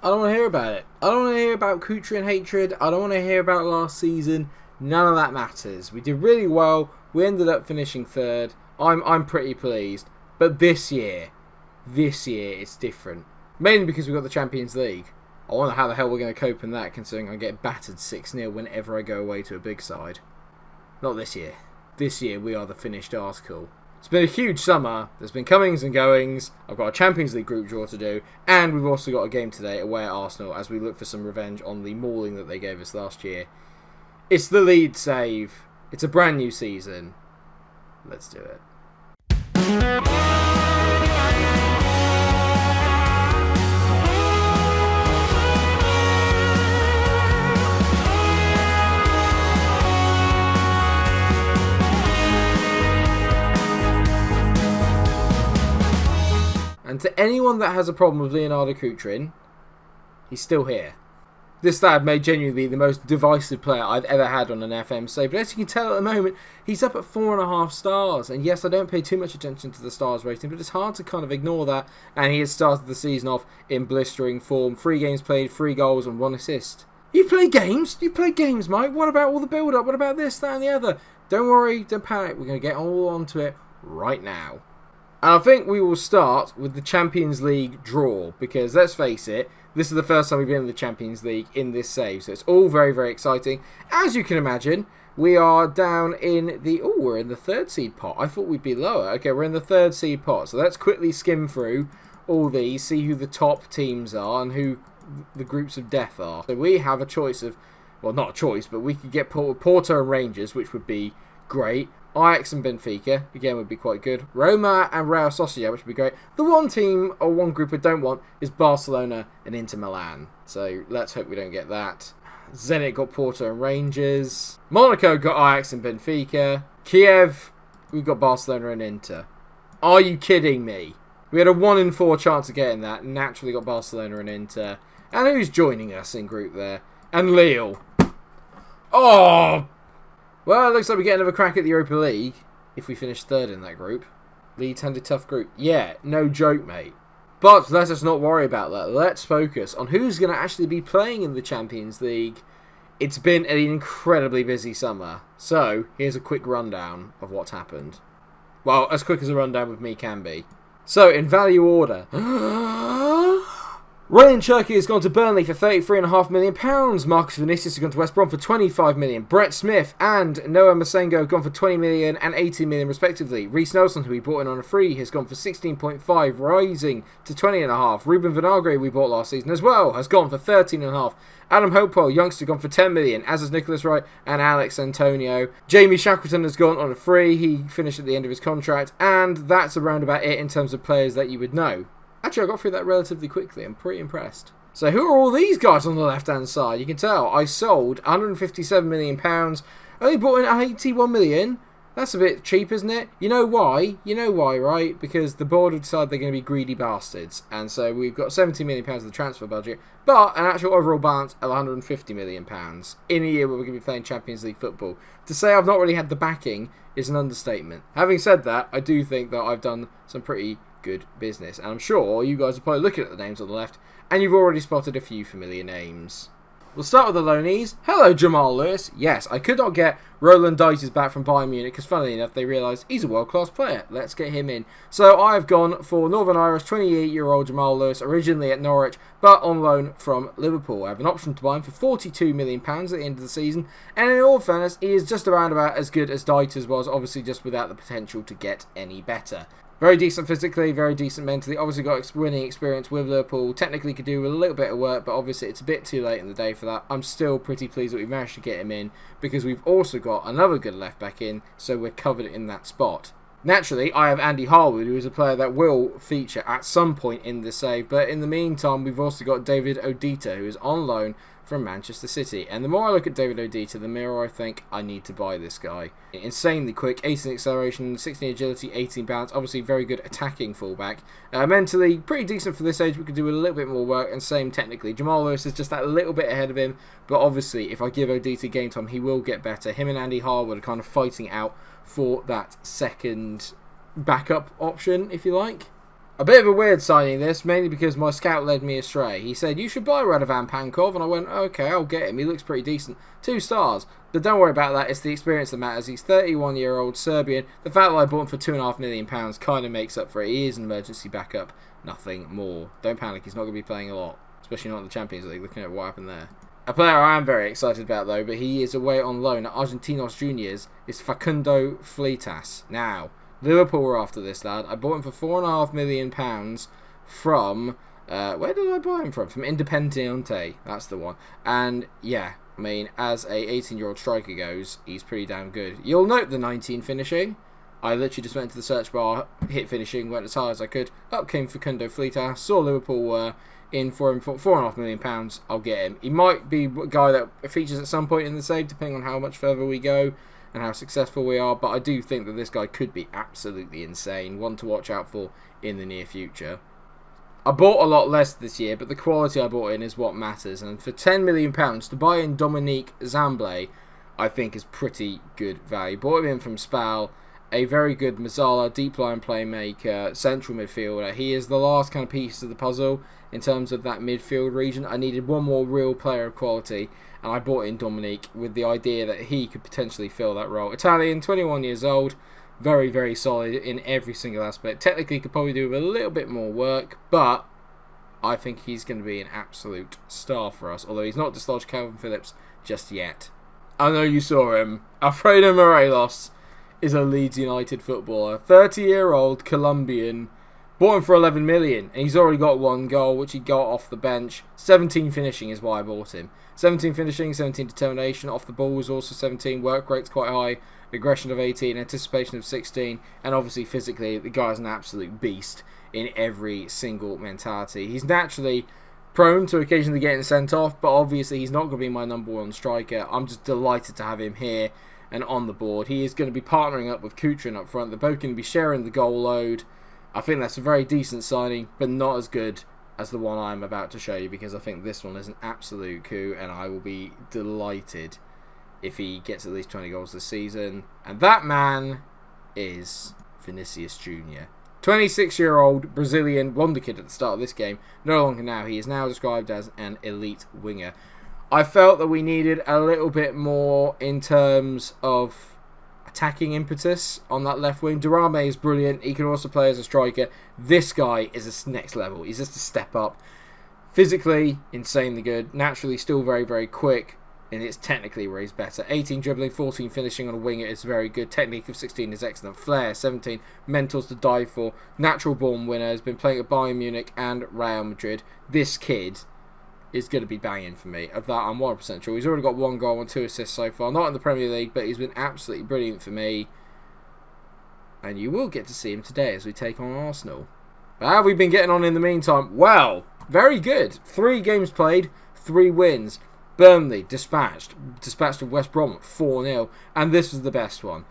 I don't want to hear about it. I don't want to hear about Kutrian hatred. I don't want to hear about last season. None of that matters. We did really well. We ended up finishing third. I'm pretty pleased. But this year it's different. Mainly because we've got the Champions League. I wonder how the hell we're going to cope in that, considering I get battered 6-0 whenever I go away to a big side. Not this year. This year we are the finished article. It's been a huge summer. There's been comings and goings. I've got a Champions League group draw to do. And we've also got a game today away at Arsenal as we look for some revenge on the mauling that they gave us last year. It's the lead save. It's a brand new season. Let's do it. And to anyone that has a problem with Leonardo Kutrin, he's still here. This lad may genuinely be the most divisive player I've ever had on an FM save, but as you can tell at the moment, he's up at 4.5 stars. And yes, I don't pay too much attention to the stars rating, but it's hard to kind of ignore that. And he has started the season off in blistering form. 3 games played, 3 goals and 1 assist. You play games? You play games, Mike. What about all the build-up? What about this, that and the other? Don't worry, don't panic. We're going to get all onto it right now. And I think we will start with the Champions League draw, because let's face it, this is the first time we've been in the Champions League in this save, so it's all very, very exciting. As you can imagine, we are down in the... Oh, we're in the 3rd seed pot. I thought we'd be lower. Okay, we're in the 3rd seed pot, so let's quickly skim through all these, see who the top teams are and who the groups of death are. So we have a choice of... Well, not a choice, but we could get Porto and Rangers, which would be great. Ajax and Benfica, again, would be quite good. Roma and Real Sociedad, which would be great. The one team, or one group I don't want, is Barcelona and Inter Milan. So, let's hope we don't get that. Zenit got Porto and Rangers. Monaco got Ajax and Benfica. Kiev, we've got Barcelona and Inter. Are you kidding me? We had a 1 in 4 chance of getting that. Naturally got Barcelona and Inter. And who's joining us in group there? And Lille. Oh! Well, it looks like we get another crack at the Europa League if we finish 3rd in that group. Leeds had a tough group. Yeah, no joke, mate. But let us not worry about that. Let's focus on who's going to actually be playing in the Champions League. It's been an incredibly busy summer. So, here's a quick rundown of what's happened. Well, as quick as a rundown with me can be. So, in value order... Ryan Cherky has gone to Burnley for £33.5 million. Marcus Vinicius has gone to West Brom for £25 million. Brett Smith and Noah Masengo have gone for £20 million and £18 million respectively. Reece Nelson, who we bought in on a free, has gone for 16.5, rising to 20.5. Ruben Vinagre, we bought last season as well, has gone for 13.5. Adam Hopewell, youngster, gone for £10 million, as has Nicholas Wright and Alex Antonio. Jamie Shackleton has gone on a free. He finished at the end of his contract, and that's around about it in terms of players that you would know. Actually, I got through that relatively quickly. I'm pretty impressed. So who are all these guys on the left-hand side? You can tell I sold £157 million. Only bought in at £81 million. That's a bit cheap, isn't it? You know why? You know why, right? Because the board have decided they're going to be greedy bastards. And so we've got £70 million of the transfer budget, but an actual overall balance of £150 million in a year where we're going to be playing Champions League football. To say I've not really had the backing is an understatement. Having said that, I do think that I've done some pretty good business, and I'm sure you guys are probably looking at the names on the left and you've already spotted a few familiar names. We'll start with the loanees. Hello, Jamal Lewis. Yes, I could not get Roland Dices back from Bayern Munich because, funnily enough, they realised he's a world-class player. Let's get him in. So I've gone for Northern Irish 28-year-old Jamal Lewis, originally at Norwich, but on loan from Liverpool. I have an option to buy him for £42 million at the end of the season, and in all fairness, he is just around about as good as Dices was, obviously just without the potential to get any better. Very decent physically, very decent mentally. Obviously got winning experience with Liverpool. Technically could do a little bit of work, but obviously it's a bit too late in the day for that. I'm still pretty pleased that we managed to get him in because we've also got another good left back in, so we're covered in that spot. Naturally, I have Andy Harwood, who is a player that will feature at some point in the save, but in the meantime, we've also got David Odita, who is on loan from Manchester City. And the more I look at David Odita, the more I think I need to buy this guy. Insanely quick, 18 acceleration, 16 agility, 18 bounce. Obviously very good attacking fullback. Mentally, pretty decent for this age. We could do a little bit more work, and same technically. Jamal Lewis is just that little bit ahead of him, but obviously if I give Odita game time, he will get better. Him and Andy Harwood are kind of fighting out for that second backup option, if you like. A bit of a weird signing this, mainly because my scout led me astray. He said, you should buy Radovan Pankov, and I went, okay, I'll get him. He looks pretty decent. 2 stars. But don't worry about that, it's the experience that matters. He's 31-year-old Serbian. The fact that I bought him for £2.5 million kind of makes up for it. He is an emergency backup, nothing more. Don't panic, he's not going to be playing a lot, especially not in the Champions League, looking at what happened there. A player I am very excited about, though, but he is away on loan at Argentinos Juniors, is Facundo Fleitas. Now, Liverpool were after this lad. I bought him for £4.5 million from... where did I buy him from? From Independiente. That's the one. And, yeah, I mean, as a 18-year-old striker goes, he's pretty damn good. You'll note the 19 finishing. I literally just went to the search bar, hit finishing, went as high as I could. Up came Facundo Fleitas. Saw Liverpool were in for him for £4.5 million. I'll get him. He might be a guy that features at some point in the save, depending on how much further we go and how successful we are, but I do think that this guy could be absolutely insane, one to watch out for in the near future. I bought a lot less this year, but the quality I bought in is what matters, and for £10 million to buy in Dominique Zamble, I think is pretty good value. Bought him in from Spal, a very good Mazzala, deep line playmaker, central midfielder. He is the last kind of piece of the puzzle in terms of that midfield region. I needed one more real player of quality, and I bought in Dominique with the idea that he could potentially fill that role. Italian, 21 years old, very, very solid in every single aspect. Technically, could probably do with a little bit more work, but I think he's going to be an absolute star for us, although he's not dislodged Calvin Phillips just yet. I know you saw him. Alfredo Morelos is a Leeds United footballer, 30-year-old Colombian. Bought him for £11 million, and he's already got 1 goal, which he got off the bench. 17 finishing is why I bought him. 17 finishing, 17 determination. Off the ball was also 17. Work rate's quite high. Aggression of 18. Anticipation of 16. And obviously, physically, the guy's an absolute beast in every single mentality. He's naturally prone to occasionally getting sent off, but obviously he's not going to be my number 1 striker. I'm just delighted to have him here and on the board. He is going to be partnering up with Kutrin up front. They're both going to be sharing the goal load. I think that's a very decent signing, but not as good as the one I'm about to show you, because I think this one is an absolute coup, and I will be delighted if he gets at least 20 goals this season. And that man is Vinicius Jr. 26-year-old Brazilian wonder kid at the start of this game. No longer now. He is now described as an elite winger. I felt that we needed a little bit more in terms of attacking impetus on that left wing. Durame is brilliant. He can also play as a striker. This guy is a next level. He's just a step up. Physically, insanely good. Naturally, still very, very quick. And it's technically where he's better. 18 dribbling, 14 finishing on a winger is very good. Technique of 16 is excellent. Flair, 17. Mentals to die for. Natural born winner. Has been playing at Bayern Munich and Real Madrid. This kid is going to be banging for me. Of that, I'm 100% sure. He's already got 1 goal and 2 assists so far. Not in the Premier League, but he's been absolutely brilliant for me. And you will get to see him today as we take on Arsenal. But how have we been getting on in the meantime? Well, very good. 3 games played, 3 wins. Burnley dispatched of West Brom 4-0. And this was the best one.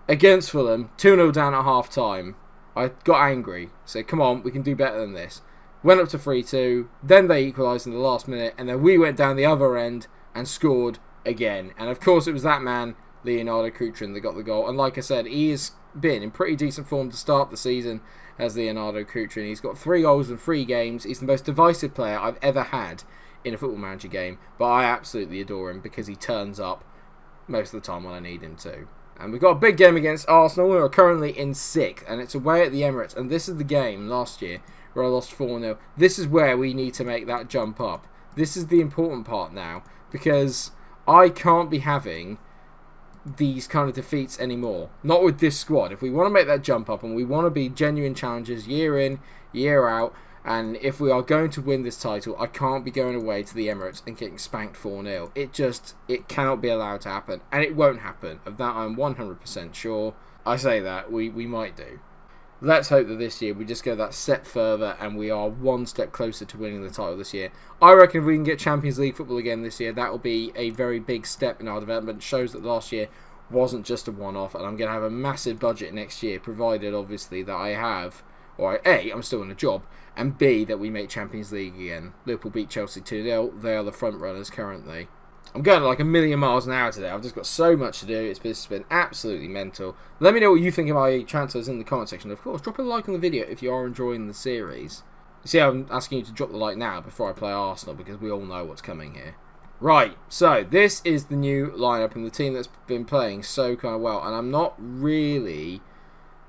Against Fulham, 2-0 down at half-time. I got angry. Said, come on, we can do better than this. Went up to 3-2, then they equalised in the last minute, and then we went down the other end and scored again. And of course it was that man, Leonardo Kutrin, that got the goal. And like I said, he has been in pretty decent form to start the season as Leonardo Kutrin. He's got 3 goals in 3 games. He's the most divisive player I've ever had in a Football Manager game, but I absolutely adore him because he turns up most of the time when I need him to. And we've got a big game against Arsenal, who are currently in 6th, and it's away at the Emirates. And this is the game last year where I lost 4-0. This is where we need to make that jump up. This is the important part now, because I can't be having these kind of defeats anymore. Not with this squad. If we want to make that jump up and we want to be genuine challengers year in, year out, and if we are going to win this title, I can't be going away to the Emirates and getting spanked 4-0. It cannot be allowed to happen. And it won't happen. Of that I'm 100% sure. I say that, we might do. Let's hope that this year we just go that step further and we are 1 step closer to winning the title this year. I reckon if we can get Champions League football again this year, that will be a very big step in our development. It shows that last year wasn't just a one-off, and I'm going to have a massive budget next year, provided obviously that I have, or A, I'm still in a job, and B, that we make Champions League again. Liverpool beat Chelsea 2-0. They are the front runners currently. I'm going like a million miles an hour today. I've just got so much to do. It's been absolutely mental. Let me know what you think of my transfers in the comment section. Of course, drop a like on the video if you are enjoying the series. You see, I'm asking you to drop the like now before I play Arsenal because we all know what's coming here. Right, so this is the new lineup and the team that's been playing so kind of well, and I'm not really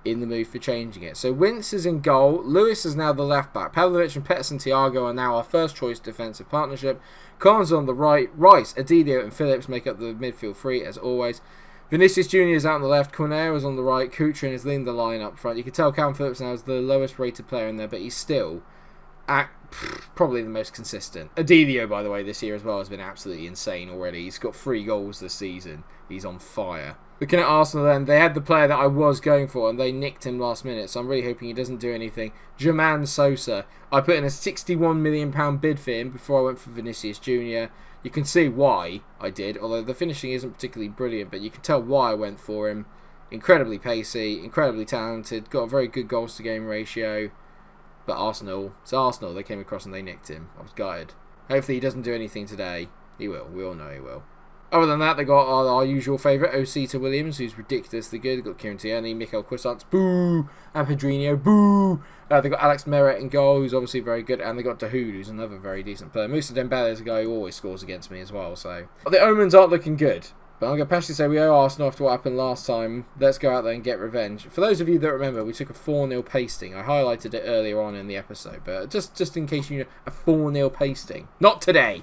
in the mood for changing it. So Wince is in goal. Lewis is now the left back. Pavlovic and Pettis and Thiago are now our first choice defensive partnership. Collins on the right. Rice, Adilio and Phillips make up the midfield three as always. Vinicius Jr. is out on the left. Corneo is on the right. Kuchrin is leading the line up front. You can tell Calvin Phillips now is the lowest rated player in there, but he's still probably the most consistent. Adilio, by the way, this year as well has been absolutely insane already. He's got 3 goals this season. He's on fire. Looking at Arsenal then, they had the player that I was going for and they nicked him last minute, so I'm really hoping he doesn't do anything. German Sosa. I put in a £61 million bid for him before I went for Vinicius Jr. You can see why I did, although the finishing isn't particularly brilliant, but you can tell why I went for him. Incredibly pacey, incredibly talented, got a very good goals to game ratio. But Arsenal, it's Arsenal, they came across and they nicked him. I was gutted. Hopefully he doesn't do anything today. He will, we all know he will. Other than that, they got our usual favourite, Osita Williams, who's ridiculously good. They've got Kieran Tierney, Mikel Cuisance, boo! And Pedrinho, boo! They've got Alex Meret in goal, who's obviously very good. And they've got Dahoud, who's another very decent player. Moussa Dembele is a guy who always scores against me as well. So the omens aren't looking good. But I'm going to passionately say we owe Arsenal after what happened last time. Let's go out there and get revenge. For those of you that remember, we took a 4-0 pasting. I highlighted it earlier on in the episode. But just in case you know, a 4-0 pasting. Not today.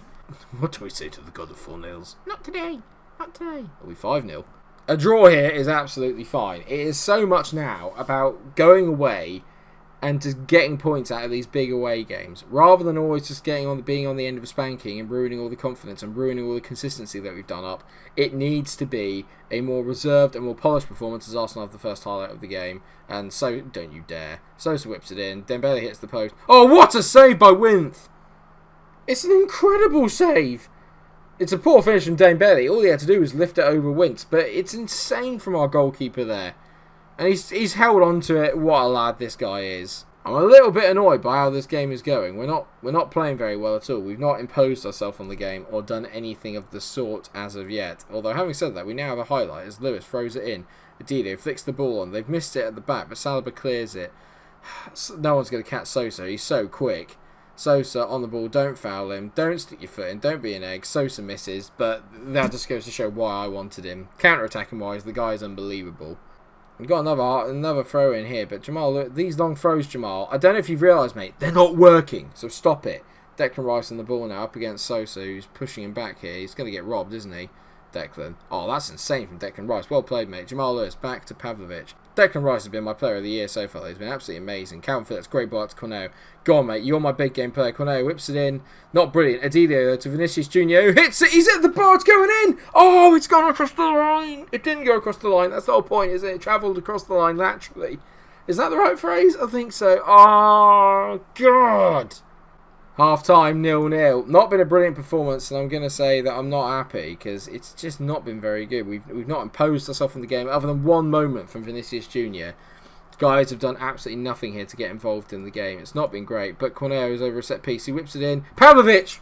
What do we say to the god of 4-0s? Not today. Not today. It'll be 5-0. A draw here is absolutely fine. It is so much now about going away and just getting points out of these big away games, rather than always just being on the end of a spanking and ruining all the confidence and ruining all the consistency that we've done up. It needs to be a more reserved and more polished performance as Arsenal have the first highlight of the game, and so don't you dare. Sosa whips it in, Dembele hits the post. Oh, what a save by Winth! It's an incredible save! It's a poor finish from Dembele. All he had to do was lift it over Winth, but it's insane from our goalkeeper there. And he's held on to it. What a lad this guy is. I'm a little bit annoyed by how this game is going. We're not playing very well at all. We've not imposed ourselves on the game or done anything of the sort as of yet. Although having said that, we now have a highlight as Lewis throws it in. Adilio flicks the ball on. They've missed it at the back, but Saliba clears it. No one's going to catch Sosa. He's so quick. Sosa on the ball, don't foul him, don't stick your foot in, don't be an egg. Sosa misses, but that just goes to show why I wanted him. Counter-attacking wise, the guy is unbelievable. We've got another throw in here, but Jamal, look, these long throws, Jamal, I don't know if you've realised, mate, they're not working, so stop it. Declan Rice on the ball now, up against Sosa, who's pushing him back here. He's going to get robbed, isn't he, Declan? Oh, that's insane from Declan Rice. Well played, mate. Jamal Lewis back to Pavlovic. Declan Rice has been my player of the year so far. He's been absolutely amazing. Calvin Phillips, great ball out to Corneo. Go on, mate. You're my big game player. Corneo whips it in. Not brilliant. Adilio to Vinicius Jr. who hits it. He's at the bar. It's going in. Oh, it's gone across the line. It didn't go across the line. That's the whole point, isn't it? It travelled across the line naturally. Is that the right phrase? I think so. Oh, God. Half time, 0-0. Not been a brilliant performance, and I'm going to say that I'm not happy because it's just not been very good. We've not imposed ourselves in the game other than one moment from Vinicius Jr. Guys have done absolutely nothing here to get involved in the game. It's not been great, but Corneo is over a set piece. He whips it in. Pavlovic!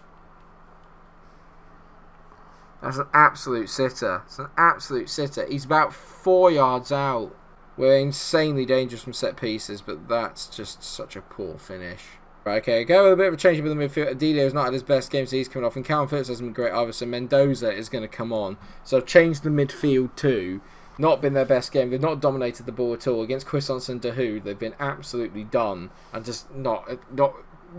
That's an absolute sitter. It's an absolute sitter. He's about 4 yards out. We're insanely dangerous from set pieces, but that's just such a poor finish. Right, okay, go with a bit of a change up in the midfield. Adilio's not at his best game, so he's coming off. And Calvin Phillips hasn't been great either, so Mendoza is going to come on. So I've changed the midfield too. Not been their best game. They've not dominated the ball at all. Against Cuisance and Dahoud, they've been absolutely done. And just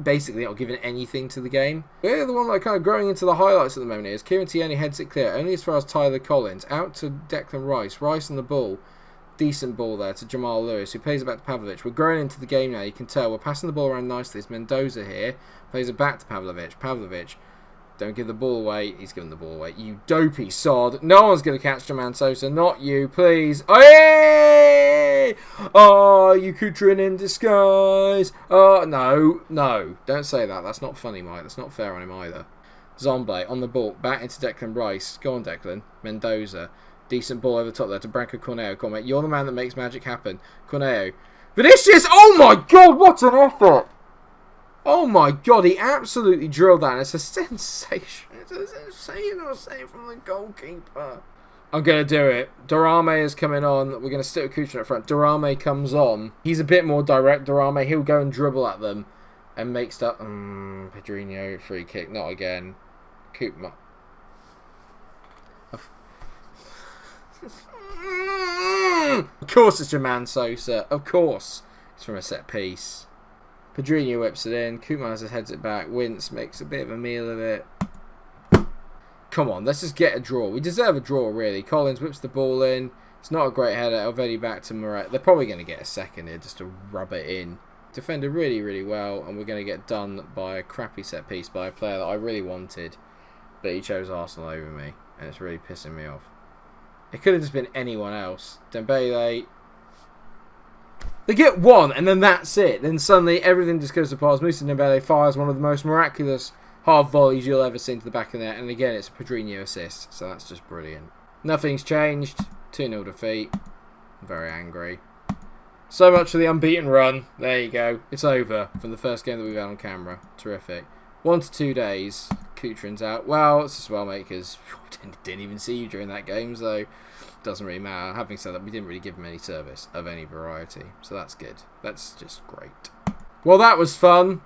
basically not giving anything to the game. We're the one like kind of growing into the highlights at the moment is Kieran Tierney heads it clear. Only as far as Tyler Collins. Out to Declan Rice. Rice on the ball. Decent ball there to Jamal Lewis, who plays it back to Pavlovic. We're growing into the game now, you can tell. We're passing the ball around nicely. It's Mendoza here. Plays it back to Pavlovic. Pavlovic, don't give the ball away. He's giving the ball away. You dopey sod. No one's going to catch Jermaine Sosa. Not you, please. Hey! Oh, you Kuchrin in disguise. Oh, no. Don't say that. That's not funny, Mike. That's not fair on him either. Zomble on the ball. Back into Declan Rice. Go on, Declan. Mendoza. Decent ball over the top there to Branco Corneo. Come on, mate. You're the man that makes magic happen. Corneo. Vinicius! Oh my God, what an effort! Oh my god, he absolutely drilled that. It's a sensation. It's a sensational save from the goalkeeper. I'm going to do it. Durame is coming on. We're going to stick with Kuchin up front. Durame comes on. He's a bit more direct, Durame. He'll go and dribble at them and make stuff. Pedrinho, free kick. Not again. Koopma. Of course it's Jermaine Sosa. Of course. It's from a set piece. Pedrinho whips it in. Koopmans heads it back. Wince makes a bit of a meal of it. Come on, let's just get a draw. We deserve a draw, really. Collins whips the ball in. It's not a great header. Elvedi back to Moret. They're probably going to get a second here just to rub it in. Defended really, really well, and we're going to get done by a crappy set piece by a player that I really wanted, but he chose Arsenal over me, and it's really pissing me off. It could have just been anyone else. Dembele. They get one, and then that's it. Then suddenly everything just goes to pass. Moussa Dembele fires one of the most miraculous hard volleys you'll ever see into the back of the net, and again it's a Pedrinho assist, so that's just brilliant. Nothing's changed. 2-0 defeat. I'm very angry. So much for the unbeaten run. There you go. It's over from the first game that we've had on camera. Terrific. 1 to 2 days. Kuchrin's out. Well, it's just well, mate, because didn't even see you during that game, so doesn't really matter. Having said that, we didn't really give him any service of any variety, so that's good. That's just great. Well, that was fun.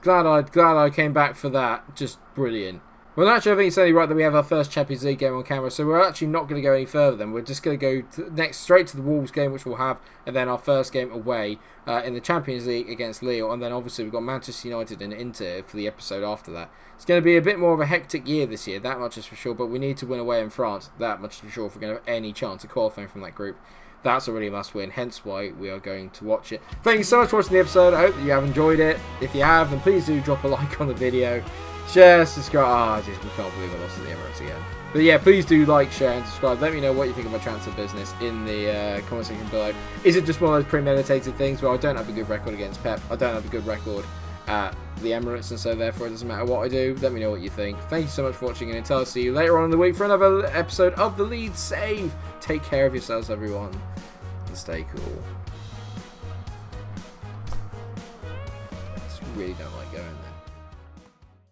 Glad I came back for that. Just brilliant. Well, actually, I think it's only right that we have our first Champions League game on camera, so we're actually not going to go any further then. We're just going to go straight to the Wolves game, which we'll have, and then our first game away in the Champions League against Lille, and then obviously we've got Manchester United and Inter for the episode after that. It's going to be a bit more of a hectic year this year, that much is for sure, but we need to win away in France, that much is for sure, if we're going to have any chance of qualifying from that group. That's already a must win, hence why we are going to watch it. Thank you so much for watching the episode. I hope that you have enjoyed it. If you have, then please do drop a like on the video. Share, subscribe. We can't believe I lost to the Emirates again. But yeah, please do like, share, and subscribe. Let me know what you think of my transfer business in the comment section below. Is it just one of those premeditated things where I don't have a good record against Pep? I don't have a good record at the Emirates, and so therefore it doesn't matter what I do. Let me know what you think. Thank you so much for watching, and until I see you later on in the week for another episode of the Leeds Save. Take care of yourselves, everyone. Stay cool. I just really don't like going there.